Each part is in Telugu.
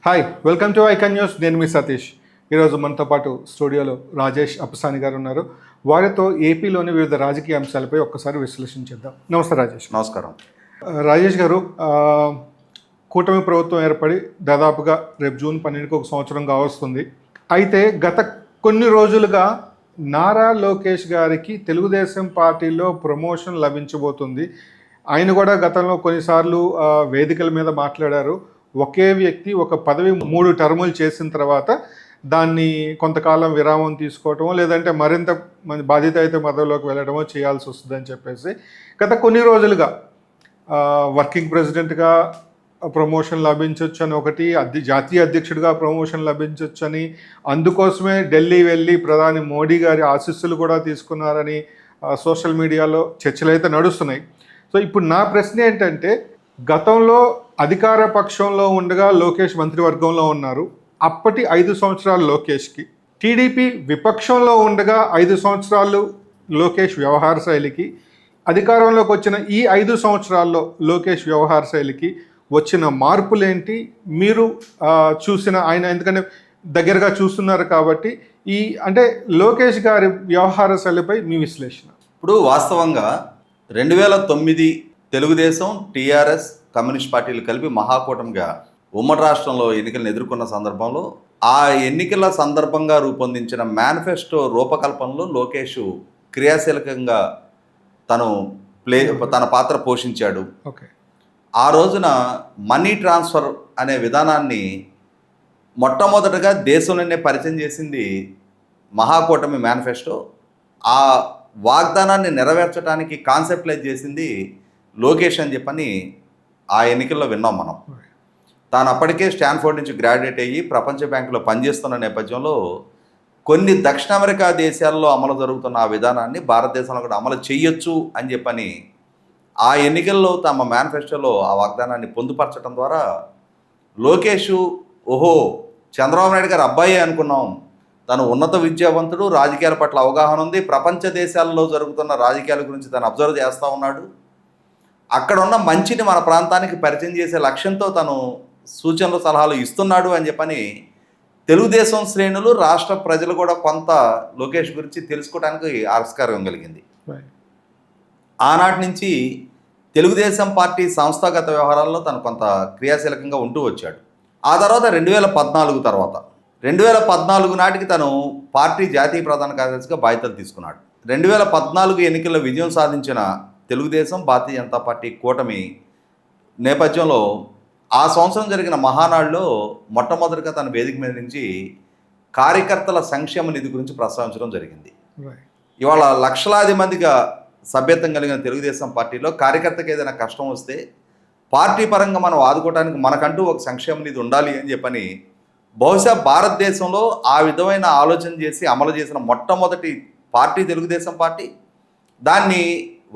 Hi, welcome to icon news. నేను మీ సతీష్. ఈరోజు మనతో పాటు స్టూడియోలో రాజేష్ అప్పసాని గారు ఉన్నారు. వారితో ఏపీలోని వివిధ రాజకీయ అంశాలపై ఒక్కసారి విశ్లేషించేద్దాం. నమస్తే రాజేష్. నమస్కారం. రాజేష్ గారు, కూటమి ప్రభుత్వం ఏర్పడి దాదాపుగా రేపు జూన్ 12కి ఒక సంవత్సరం కావస్తుంది. అయితే గత కొన్ని రోజులుగా నారా లోకేష్ గారికి తెలుగుదేశం పార్టీలో ప్రమోషన్ లభించబోతుంది. ఆయన కూడా గతంలో కొన్నిసార్లు వేదికల మీద మాట్లాడారు. ఒకే వ్యక్తి ఒక పదవి 3 టర్ములు చేసిన తర్వాత దాన్ని కొంతకాలం విరామం తీసుకోవటమో లేదంటే మరింత మంది బాధ్యత అయితే పదవిలోకి వెళ్ళడమో చేయాల్సి వస్తుందని చెప్పేసి గత కొన్ని రోజులుగా వర్కింగ్ ప్రెసిడెంట్గా ప్రమోషన్ లభించవచ్చు అని ఒకటి, జాతీయ అధ్యక్షుడిగా ప్రమోషన్ లభించవచ్చు అని, అందుకోసమే ఢిల్లీ వెళ్ళి ప్రధాని మోడీ గారి ఆశీస్సులు కూడా తీసుకున్నారని సోషల్ మీడియాలో చర్చలు అయితే నడుస్తున్నాయి. సో ఇప్పుడు నా ప్రశ్న ఏంటంటే, గతంలో అధికార పక్షంలో ఉండగా లోకేష్ మంత్రివర్గంలో ఉన్నారు. అప్పటి 5 సంవత్సరాలు లోకేష్కి, టీడీపీ విపక్షంలో ఉండగా 5 సంవత్సరాలు లోకేష్ వ్యవహార శైలికి, అధికారంలోకి వచ్చిన ఈ 5 సంవత్సరాల్లో లోకేష్ వ్యవహార శైలికి వచ్చిన మార్పులేంటి? మీరు చూసిన, ఆయన ఎందుకంటే దగ్గరగా చూస్తున్నారు కాబట్టి, అంటే లోకేష్ గారి వ్యవహార శైలిపై మీ విశ్లేషణ. ఇప్పుడు వాస్తవంగా 2009 తెలుగుదేశం, టీఆర్ఎస్, కమ్యూనిస్ట్ పార్టీలు కలిపి మహాకూటమిగా ఉమ్మడి రాష్ట్రంలో ఎన్నికలను ఎదుర్కొన్న సందర్భంలో ఆ ఎన్నికల సందర్భంగా రూపొందించిన మేనిఫెస్టో రూపకల్పనలో లోకేష్ క్రియాశీలకంగా తన పాత్ర పోషించాడు. ఓకే. ఆ రోజున మనీ ట్రాన్స్ఫర్ అనే విధానాన్ని మొట్టమొదటగా దేశంలోనే పరిచయం చేసింది మహాకూటమి మేనిఫెస్టో. ఆ వాగ్దానాన్ని నెరవేర్చడానికి కాన్సెప్ట్లైజ్ చేసింది లోకేష్ అని చెప్పని ఆ ఎన్నికల్లో విన్నాం మనం. తాను అప్పటికే స్టాన్ఫోర్డ్ నుంచి గ్రాడ్యుయేట్ అయ్యి ప్రపంచ బ్యాంకులో పనిచేస్తున్న నేపథ్యంలో కొన్ని దక్షిణ అమెరికా దేశాల్లో అమలు జరుగుతున్న ఆ విధానాన్ని భారతదేశంలో కూడా అమలు చేయొచ్చు అని చెప్పని ఆ ఎన్నికల్లో తమ మేనిఫెస్టోలో ఆ వాగ్దానాన్ని పొందుపరచడం ద్వారా లోకేష్, ఓహో చంద్రబాబు నాయుడు గారు అబ్బాయి అనుకున్నాం, తను ఉన్నత విద్యావంతుడు, రాజకీయాల పట్ల అవగాహన ఉంది, ప్రపంచ దేశాల్లో జరుగుతున్న రాజకీయాల గురించి తను అబ్జర్వ్ చేస్తూ ఉన్నాడు, అక్కడ ఉన్న మంచిని మన ప్రాంతానికి పరిచయం చేసే లక్ష్యంతో తను సూచనలు సలహాలు ఇస్తున్నాడు అని చెప్పని తెలుగుదేశం శ్రేణులు, రాష్ట్ర ప్రజలు కూడా కొంత లోకేష్ గురించి తెలుసుకోవడానికి ఆస్కారం కలిగింది. ఆనాటి నుంచి తెలుగుదేశం పార్టీ సంస్థాగత వ్యవహారాల్లో తను కొంత క్రియాశీలకంగా ఉంటూ వచ్చాడు. ఆ తర్వాత 2014 నాటికి తను పార్టీ జాతీయ ప్రధాన కార్యదర్శిగా బాధ్యతలు తీసుకున్నాడు. 2014 ఎన్నికల్లో విజయం సాధించిన తెలుగుదేశం, భారతీయ జనతా పార్టీ కూటమి నేపథ్యంలో ఆ సంవత్సరం జరిగిన మహానాడులో మొట్టమొదటిగా తన వేదిక మీద నుంచి కార్యకర్తల సంక్షేమ నిధి గురించి ప్రస్తావించడం జరిగింది. ఇవాళ లక్షలాది మందిగా సభ్యత్వం కలిగిన తెలుగుదేశం పార్టీలో కార్యకర్తకి ఏదైనా కష్టం వస్తే పార్టీ పరంగా మనం ఆదుకోవడానికి మనకంటూ ఒక సంక్షేమ నిధి ఉండాలి అని చెప్పని బహుశా భారతదేశంలో ఆ విధమైన ఆలోచన చేసి అమలు చేసిన మొట్టమొదటి పార్టీ తెలుగుదేశం పార్టీ. దాన్ని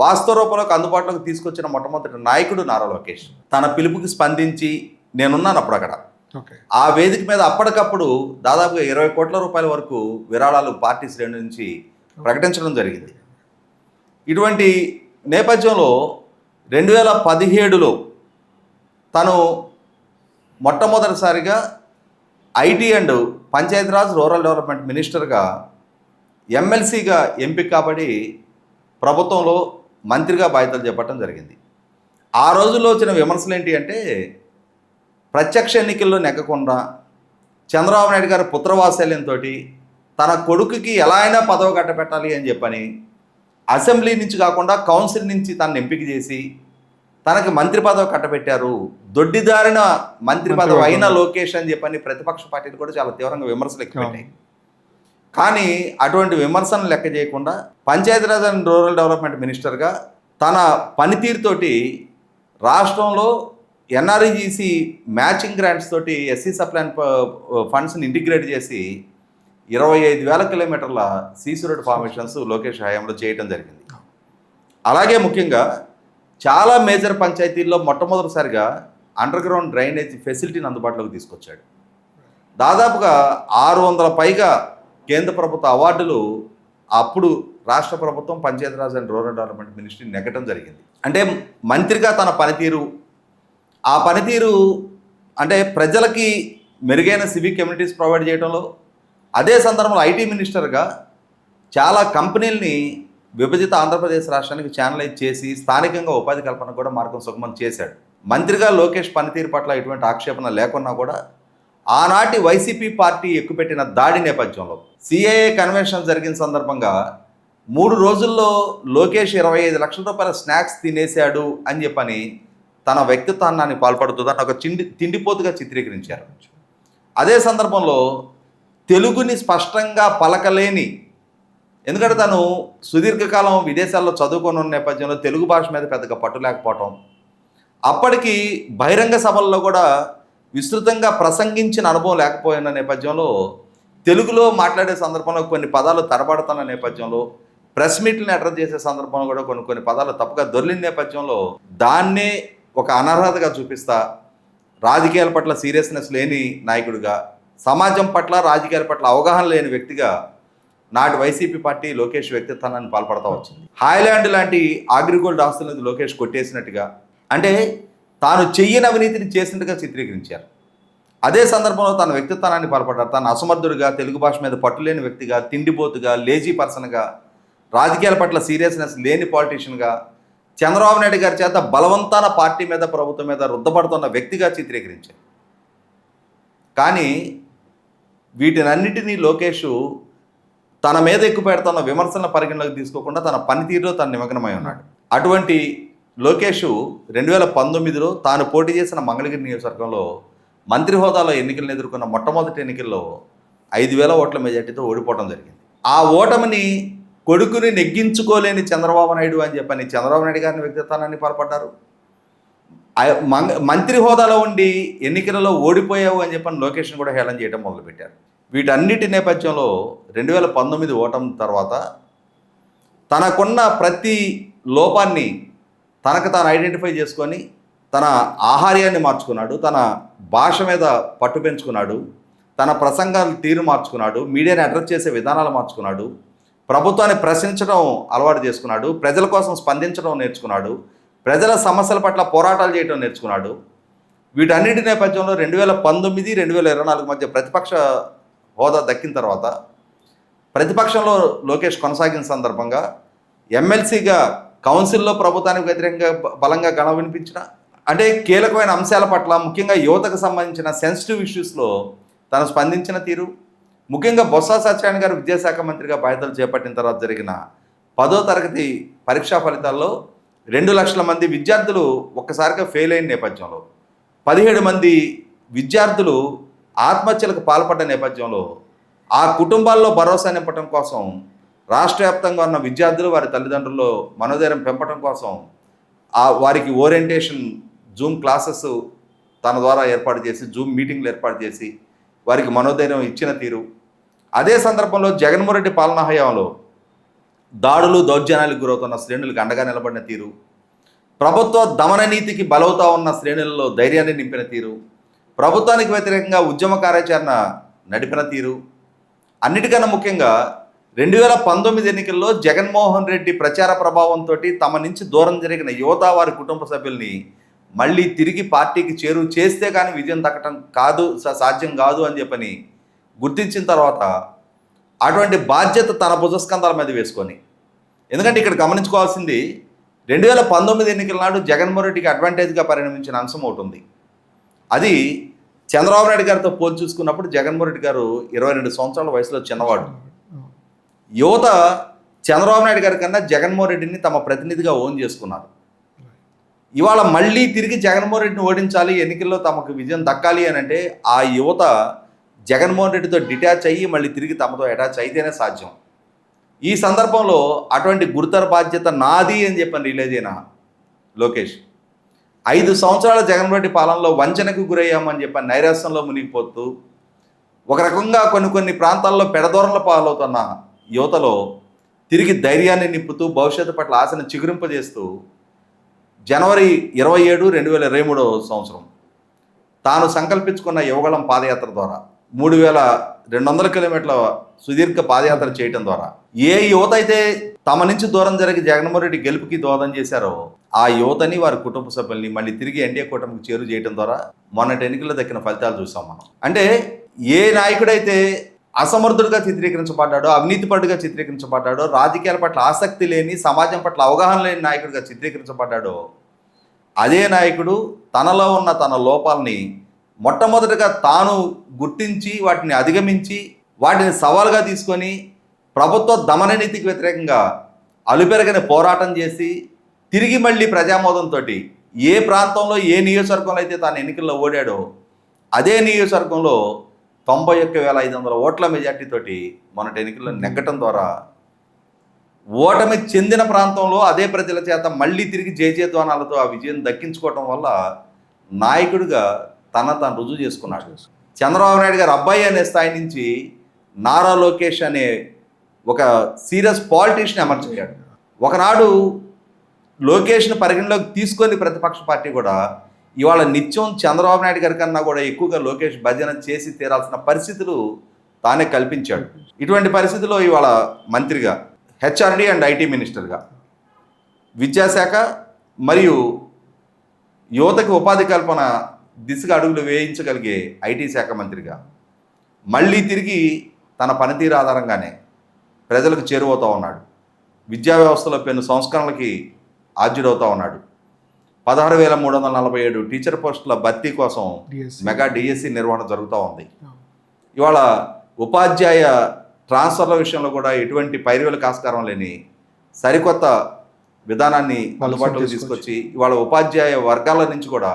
వాస్తవ రూపంలోకి అందుబాటులోకి తీసుకొచ్చిన మొట్టమొదటి నాయకుడు నారా లోకేష్. తన పిలుపుకి స్పందించి నేనున్నాను అప్పుడు అక్కడ. ఆ వేదిక మీద అప్పటికప్పుడు దాదాపుగా 20 కోట్ల రూపాయల వరకు విరాళాలు పార్టీ శ్రేణి నుంచి ప్రకటించడం జరిగింది. ఇటువంటి నేపథ్యంలో 2017లో తను మొట్టమొదటిసారిగా IT and Panchayati Raj rural development మినిస్టర్గా, ఎమ్మెల్సీగా ఎంపిక కాబడి ప్రభుత్వంలో మంత్రిగా బాధ్యతలు చేపట్టడం జరిగింది. ఆ రోజుల్లో వచ్చిన విమర్శలు ఏంటి అంటే, ప్రత్యక్ష ఎన్నికల్లో నెగ్గకుండా చంద్రబాబు నాయుడు గారి పుత్రవాత్సల్యంతో తన కొడుకుకి ఎలా అయినా పదవి కట్టబెట్టాలి అని చెప్పని అసెంబ్లీ నుంచి కాకుండా కౌన్సిల్ నుంచి తనను ఎంపిక చేసి తనకి మంత్రి పదవి కట్టబెట్టారు, దొడ్డిదారిన మంత్రి పదవి అయిన లోకేష్ అని చెప్పని ప్రతిపక్ష పార్టీలు కూడా చాలా తీవ్రంగా విమర్శలు ఎక్కువైనాయి. కానీ అటువంటి విమర్శను లెక్క చేయకుండా పంచాయతీరాజ్ అండ్ రూరల్ డెవలప్మెంట్ మినిస్టర్గా తన పనితీరుతోటి రాష్ట్రంలో ఎన్ఆర్ఈజీసీ మ్యాచింగ్ గ్రాంట్స్ తోటి ఎస్సీ సప్లైన్ ఫండ్స్ని ఇంటిగ్రేట్ చేసి 25,000 కిలోమీటర్ల సీసీ రోడ్ ఫార్మేషన్స్ లోకేష్ హయాంలో చేయడం జరిగింది. అలాగే ముఖ్యంగా చాలా మేజర్ పంచాయతీల్లో మొట్టమొదటిసారిగా అండర్ గ్రౌండ్ డ్రైనేజ్ ఫెసిలిటీని అందుబాటులోకి తీసుకొచ్చాడు. దాదాపుగా 600 పైగా కేంద్ర ప్రభుత్వ అవార్డులు అప్పుడు రాష్ట్ర ప్రభుత్వం Panchayati Raj and rural development ministry నెగ్గడం జరిగింది. అంటే మంత్రిగా తన పనితీరు, ఆ పనితీరు అంటే ప్రజలకి మెరుగైన సివిక్ కమ్యూనిటీస్ ప్రొవైడ్ చేయడంలో, అదే సందర్భంలో ఐటీ మినిస్టర్గా చాలా కంపెనీలని విభజిత ఆంధ్రప్రదేశ్ రాష్ట్రానికి ఛానలైజ్ చేసి స్థానికంగా ఉపాధి కల్పన కూడా మార్గం సుగమం చేశాడు. మంత్రిగా లోకేష్ పనితీరు పట్ల ఎటువంటి ఆక్షేపణ లేకున్నా కూడా ఆనాటి వైసీపీ పార్టీ ఎక్కుపెట్టిన దాడి నేపథ్యంలో సిఏఏ కన్వెన్షన్ జరిగిన సందర్భంగా 3 రోజుల్లో లోకేష్ 25 లక్షల రూపాయల స్నాక్స్ తినేశాడు అని చెప్పని తన వ్యక్తిత్వాన్ని పాల్పడుతుందని ఒక తిండిపోతుగా చిత్రీకరించారు. అదే సందర్భంలో తెలుగుని స్పష్టంగా పలకలేని, ఎందుకంటే తను సుదీర్ఘకాలం విదేశాల్లో చదువుకొని ఉన్న నేపథ్యంలో తెలుగు భాష మీద పెద్దగా పట్టు లేకపోవటం, అప్పటికి బహిరంగ సభల్లో కూడా విస్తృతంగా ప్రసంగించిన అనుభవం లేకపోయిన నేపథ్యంలో తెలుగులో మాట్లాడే సందర్భంలో కొన్ని పదాలు తడబడుతున్న నేపథ్యంలో ప్రెస్ మీట్లను అడ్రస్ చేసే సందర్భంలో కూడా కొన్ని పదాలు తప్పుగా దొర్లిన నేపథ్యంలో దాన్నే ఒక అనర్హతగా చూపిస్తా రాజకీయాల పట్ల సీరియస్నెస్ లేని నాయకుడిగా, సమాజం పట్ల రాజకీయాల పట్ల అవగాహన లేని వ్యక్తిగా నాటి వైసీపీ పార్టీ లోకేష్ వ్యక్తిత్వాన్ని పాల్పడతా వచ్చింది. హాయ్లాండ్ లాంటి అగ్రిగోల్డ్ ఆస్తులను లోకేష్ కొట్టేసినట్టుగా, అంటే తాను చెయ్యని అవినీతిని చేసినట్టుగా చిత్రీకరించారు. అదే సందర్భంలో తన వ్యక్తిత్వాన్ని పాల్పడ్డారు. తను అసమర్థుడిగా, తెలుగు భాష మీద పట్టులేని వ్యక్తిగా, తిండిపోతుగా, లేజీ పర్సన్గా, రాజకీయాల పట్ల సీరియస్నెస్ లేని పాలిటీషియన్గా, చంద్రబాబు నాయుడు గారి చేత బలవంతాన పార్టీ మీద, ప్రభుత్వం మీద రుద్దపడుతున్న వ్యక్తిగా చిత్రీకరించారు. కానీ వీటినన్నిటినీ లోకేష్ తన మీద ఎక్కువ పెడుతున్న విమర్శలను పరిగణలోకి తీసుకోకుండా తన పనితీరులో తను నిమగ్నమై ఉన్నాడు. అటువంటి లోకేష్ 2019లో తాను పోటీ చేసిన మంగళగిరి నియోజకవర్గంలో మంత్రి హోదాలో ఎన్నికలను ఎదుర్కొన్న మొట్టమొదటి ఎన్నికల్లో 5,000 ఓట్ల మెజార్టీతో ఓడిపోవడం జరిగింది. ఆ ఓటమిని కొడుకుని నెగ్గించుకోలేని చంద్రబాబు నాయుడు అని చెప్పని చంద్రబాబు నాయుడు గారిని వ్యక్తిత్వాన్ని పాల్పడ్డారు. మంత్రి హోదాలో ఉండి ఎన్నికలలో ఓడిపోయావు అని చెప్పని లోకేష్ని కూడా హేళన చేయడం మొదలుపెట్టారు. వీటన్నిటి నేపథ్యంలో 2019 ఓటమి తర్వాత తనకున్న ప్రతి లోపాన్ని తనకు తాను ఐడెంటిఫై చేసుకొని తన ఆహార్యాన్ని మార్చుకున్నాడు, తన భాష మీద పట్టు పెంచుకున్నాడు, తన ప్రసంగాలు తీరు మార్చుకున్నాడు, మీడియాని అడ్రస్ చేసే విధానాలు మార్చుకున్నాడు, ప్రభుత్వాన్ని ప్రశ్నించడం అలవాటు చేసుకున్నాడు, ప్రజల కోసం స్పందించడం నేర్చుకున్నాడు, ప్రజల సమస్యల పట్ల పోరాటాలు చేయడం నేర్చుకున్నాడు. వీటన్నిటి నేపథ్యంలో 2019, 2024 మధ్య ప్రతిపక్ష హోదా దక్కిన తర్వాత ప్రతిపక్షంలో లోకేష్ కొనసాగిన సందర్భంగా ఎమ్మెల్సీగా కౌన్సిల్లో ప్రభుత్వానికి వ్యతిరేకంగా బలంగా గళం వినిపించిన, అంటే కీలకమైన అంశాల పట్ల ముఖ్యంగా యువతకు సంబంధించిన సెన్సిటివ్ ఇష్యూస్లో తను స్పందించిన తీరు, ముఖ్యంగా బొత్స సత్యనారాయణ గారు విద్యాశాఖ మంత్రిగా బాధ్యతలు చేపట్టిన తర్వాత జరిగిన 10వ తరగతి పరీక్షా ఫలితాల్లో 2 లక్షల మంది విద్యార్థులు ఒక్కసారిగా ఫెయిల్ అయిన నేపథ్యంలో 17 మంది విద్యార్థులు ఆత్మహత్యలకు పాల్పడ్డ నేపథ్యంలో ఆ కుటుంబాల్లో భరోసా నింపడం కోసం రాష్ట్ర వ్యాప్తంగా ఉన్న విద్యార్థులు వారి తల్లిదండ్రుల్లో మనోధైర్యం పెంపడం కోసం వారికి ఓరియంటేషన్ జూమ్ క్లాసెస్ తన ద్వారా ఏర్పాటు చేసి, జూమ్ మీటింగ్లు ఏర్పాటు చేసి వారికి మనోధైర్యం ఇచ్చిన తీరు, అదే సందర్భంలో జగన్మోహన్ రెడ్డి పాలనా హయాంలో దాడులు దౌర్జన్యాలకు గురవుతున్న శ్రేణులకు అండగా నిలబడిన తీరు, ప్రభుత్వ దమన నీతికి బలవుతా ఉన్న శ్రేణులలో ధైర్యాన్ని నింపిన తీరు, ప్రభుత్వానికి వ్యతిరేకంగా ఉద్యమ కార్యాచరణ నడిపిన తీరు, అన్నిటికన్నా ముఖ్యంగా 2019 ఎన్నికల్లో జగన్మోహన్ రెడ్డి ప్రచార ప్రభావంతో తమ నుంచి దూరం జరిగిన యువత వారి కుటుంబ సభ్యుల్ని మళ్ళీ తిరిగి పార్టీకి చేరువ చేస్తే కానీ విజయం దక్కటం సాధ్యం కాదు అని చెప్పని గుర్తించిన తర్వాత అటువంటి బాధ్యత తన భుజస్కంధాల మీద వేసుకొని, ఎందుకంటే ఇక్కడ గమనించుకోవాల్సింది 2019 ఎన్నికల నాడు జగన్మోహన్ రెడ్డికి అడ్వాంటేజ్గా పరిణమించిన అంశం ఒకటి ఉంది. అది చంద్రబాబు నాయుడు గారితో పోల్చి చూసుకున్నప్పుడు జగన్మోహన్ రెడ్డి గారు 22 సంవత్సరాల వయసులో చిన్నవాడు. యువత చంద్రబాబు నాయుడు గారి కన్నా జగన్మోహన్ రెడ్డిని తమ ప్రతినిధిగా ఓన్ చేసుకున్నారు. ఇవాళ మళ్ళీ తిరిగి జగన్మోహన్ రెడ్డిని ఓడించాలి, ఎన్నికల్లో తమకు విజయం దక్కాలి అని అంటే ఆ యువత జగన్మోహన్ రెడ్డితో డిటాచ్ అయ్యి మళ్ళీ తిరిగి తమతో అటాచ్ అయితేనే సాధ్యం. ఈ సందర్భంలో అటువంటి గురుతర బాధ్యత నాది అని చెప్పని రిలీజ్ అయిన లోకేష్ 5 సంవత్సరాల జగన్మోహన్ రెడ్డి పాలనలో వంచనకు గురయ్యామని చెప్పని నైరాశ్యంలో మునిగిపోతూ ఒక రకంగా కొన్ని ప్రాంతాల్లో పెడదోరల పాలవుతున్న యువతలో తిరిగి ధైర్యాన్ని నింపుతూ భవిష్యత్తు పట్ల ఆశను చిగురింపజేస్తూ జనవరి 27, 2023 సంవత్సరం తాను సంకల్పించుకున్న యువగళం పాదయాత్ర ద్వారా 3,200 కిలోమీటర్ల సుదీర్ఘ పాదయాత్ర చేయటం ద్వారా ఏ యువత అయితే తమ నుంచి దూరం జరిగి జగన్మోహన్ రెడ్డి గెలుపుకి దోహదం చేశారో ఆ యువతని వారి కుటుంబ సభ్యుల్ని మళ్ళీ తిరిగి ఎన్డీఏ కూటమికి చేరు చేయడం ద్వారా మొన్నటి ఎన్నికల్లో దక్కిన ఫలితాలు చూసాం మనం. అంటే ఏ నాయకుడైతే అసమర్థుడిగా చిత్రీకరించబడ్డాడో, అవినీతిపరుడుగా చిత్రీకరించబడ్డాడో, రాజకీయాల పట్ల ఆసక్తి లేని, సమాజం పట్ల అవగాహన లేని నాయకుడిగా చిత్రీకరించబడ్డాడో అదే నాయకుడు తనలో ఉన్న తన లోపాలని మొట్టమొదటిగా తాను గుర్తించి వాటిని అధిగమించి వాటిని సవాలుగా తీసుకొని ప్రభుత్వ దమన నీతికి వ్యతిరేకంగా అలుపెరగని పోరాటం చేసి తిరిగి మళ్ళీ ప్రజామోదంతో ఏ ప్రాంతంలో ఏ నియోజకవర్గంలో అయితే తాను ఎన్నికల్లో ఓడాడో అదే నియోజకవర్గంలో 91,500 ఓట్ల మెజార్టీతోటి మొన్నటి ఎన్నికల్లో నెగ్గటం ద్వారా ఓటమి చెందిన ప్రాంతంలో అదే ప్రజల చేత మళ్ళీ తిరిగి జయజయధ్వానాలతో ఆ విజయం దక్కించుకోవటం వల్ల నాయకుడిగా తాను రుజువు చేసుకున్నాడు. చంద్రబాబు నాయుడు గారు అబ్బాయి అనే స్థాయి నుంచి నారా లోకేష్ అనే ఒక సీరియస్ పాలిటీషియన్ అమర్చయ్యాడు. ఒకనాడు లోకేష్ను పరిగణలోకి తీసుకొని ప్రతిపక్ష పార్టీ కూడా ఇవాళ నిత్యం చంద్రబాబు నాయుడు గారి కన్నా కూడా ఎక్కువగా లోకేష్ భజన చేసి తీరాల్సిన పరిస్థితులు తానే కల్పించాడు. ఇటువంటి పరిస్థితుల్లో ఇవాళ మంత్రిగా, హెచ్ఆర్డీ అండ్ ఐటీ మినిస్టర్గా, విద్యాశాఖ మరియు యువతకి ఉపాధి కల్పన దిశగా అడుగులు వేయించగలిగే ఐటీ శాఖ మంత్రిగా మళ్ళీ తిరిగి తన పనితీరు ఆధారంగానే ప్రజలకు చేరువవుతూ ఉన్నాడు. విద్యా వ్యవస్థలో పెను సంస్కరణలకి ఆద్యుడవుతూ ఉన్నాడు. 16,347 టీచర్ పోస్టుల భర్తీ కోసం మెగా డిఎస్సి నిర్వహణ జరుగుతూ ఉంది. ఇవాళ ఉపాధ్యాయ ట్రాన్స్ఫర్ల విషయంలో కూడా ఎటువంటి పైరువేలకు ఆస్కారం లేని సరికొత్త విధానాన్ని అందుబాటులోకి తీసుకొచ్చి ఇవాళ ఉపాధ్యాయ వర్గాల నుంచి కూడా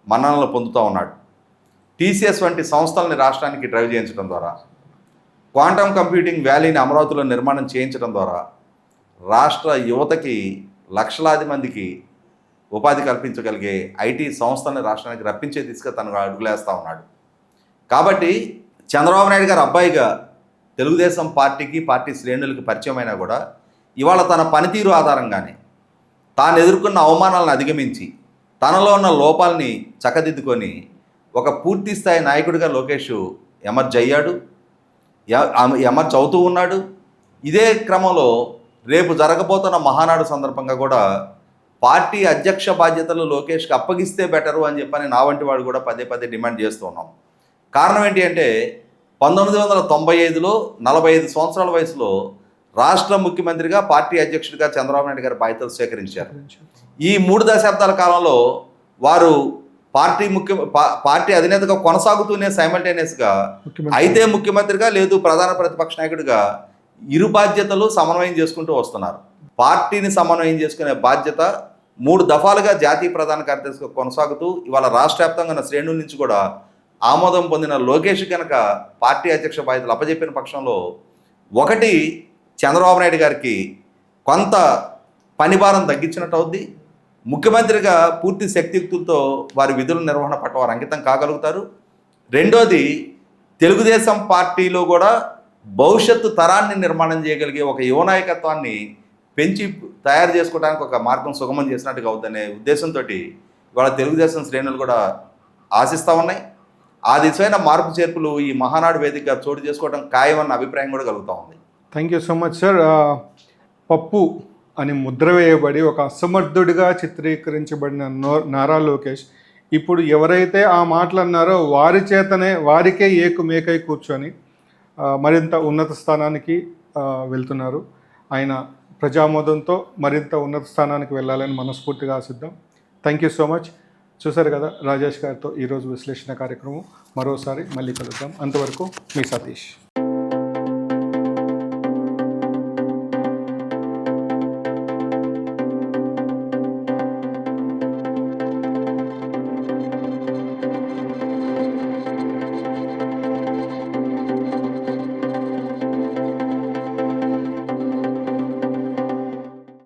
మన్ననలు పొందుతూ ఉన్నాడు. టీసీఎస్ వంటి సంస్థలని రాష్ట్రానికి డ్రైవ్ చేయించడం ద్వారా, క్వాంటమ్ కంప్యూటింగ్ వ్యాలీని అమరావతిలో నిర్మాణం చేయించడం ద్వారా రాష్ట్ర యువతకి లక్షలాది మందికి ఉపాధి కల్పించగలిగే ఐటీ సంస్థల్ని రాష్ట్రానికి రప్పించే దిశగా తను అడుగులేస్తూ ఉన్నాడు. కాబట్టి చంద్రబాబు నాయుడు గారు అబ్బాయిగా తెలుగుదేశం పార్టీకి, పార్టీ శ్రేణులకి పరిచయమైనా కూడా ఇవాళ తన పనితీరు ఆధారంగానే తాను ఎదుర్కొన్న అవమానాలను అధిగమించి తనలో ఉన్న లోపాలని చక్కదిద్దుకొని ఒక పూర్తి స్థాయి నాయకుడిగా లోకేష్ ఎమర్జ్ అయ్యాడు, ఎమర్జ్ అవుతూ ఉన్నాడు. ఇదే క్రమంలో రేపు జరగబోతున్న మహానాడు సందర్భంగా కూడా పార్టీ అధ్యక్ష బాధ్యతలు లోకేష్కి అప్పగిస్తే బెటరు అని చెప్పని నా వంటి వాడు కూడా పదే పదే డిమాండ్ చేస్తూ ఉన్నాం. కారణం ఏంటి అంటే 1995లో 45 సంవత్సరాల వయసులో రాష్ట్ర ముఖ్యమంత్రిగా, పార్టీ అధ్యక్షుడిగా చంద్రబాబు నాయుడు గారు బాధ్యతలు స్వీకరించారు. ఈ 3 దశాబ్దాల కాలంలో వారు పార్టీ అధినేతగా కొనసాగుతూనే సైమల్టేనియస్గా అయితే ముఖ్యమంత్రిగా లేదు ప్రధాన ప్రతిపక్ష నాయకుడిగా ఇరు బాధ్యతలు సమన్వయం చేసుకుంటూ వస్తున్నారు. పార్టీని సమన్వయం చేసుకునే బాధ్యత 3 దఫాలుగా జాతీయ ప్రధాన కార్యదర్శిగా కొనసాగుతూ ఇవాళ రాష్ట్ర వ్యాప్తంగా ఉన్న శ్రేణుల నుంచి కూడా ఆమోదం పొందిన లోకేష్ కనుక పార్టీ అధ్యక్ష బాధ్యతలు అప్పజెప్పిన పక్షంలో ఒకటి చంద్రబాబు నాయుడు గారికి కొంత పనిభారం తగ్గించినట్టు అవుద్ది. ముఖ్యమంత్రిగా పూర్తి శక్తియుక్తులతో వారి విధుల నిర్వహణ పట్ల వారు అంకితం కాగలుగుతారు. రెండోది తెలుగుదేశం పార్టీలో కూడా భవిష్యత్తు తరాన్ని నిర్మాణం చేయగలిగే ఒక యువ నాయకత్వాన్ని పెంచి తయారు చేసుకోవడానికి ఒక మార్గం సుగమం చేసినట్టుగా అవుద్దనే ఉద్దేశంతో ఇవాళ తెలుగుదేశం శ్రేణులు కూడా ఆశిస్తూ ఉన్నాయి. ఆ దిశైన మార్పు చేర్పులు ఈ మహానాడు వేదికగా చోటు చేసుకోవడం ఖాయమన్న అభిప్రాయం కూడా కలుగుతూ ఉంది. Thank you so much sir. పప్పు అని ముద్ర వేయబడి ఒక అసమర్థుడిగా చిత్రీకరించబడిన నారా లోకేష్ ఇప్పుడు ఎవరైతే ఆ మాటలు అన్నారో వారి చేతనే వారికే ఏకమేకై కూర్చొని మరింత ఉన్నత స్థానానికి వెళ్తున్నారు. ఆయన ప్రజామోదంతో మరింత ఉన్నత స్థానానికి వెళ్ళాలని మనస్ఫూర్తిగా ఆశిద్దాం. Thank you so much. చూసారు కదా రాజేష్ గారితో ఈరోజు విశ్లేషణ కార్యక్రమం. మరోసారి మళ్ళీ కలుద్దాం. అంతవరకు మీ సతీష్.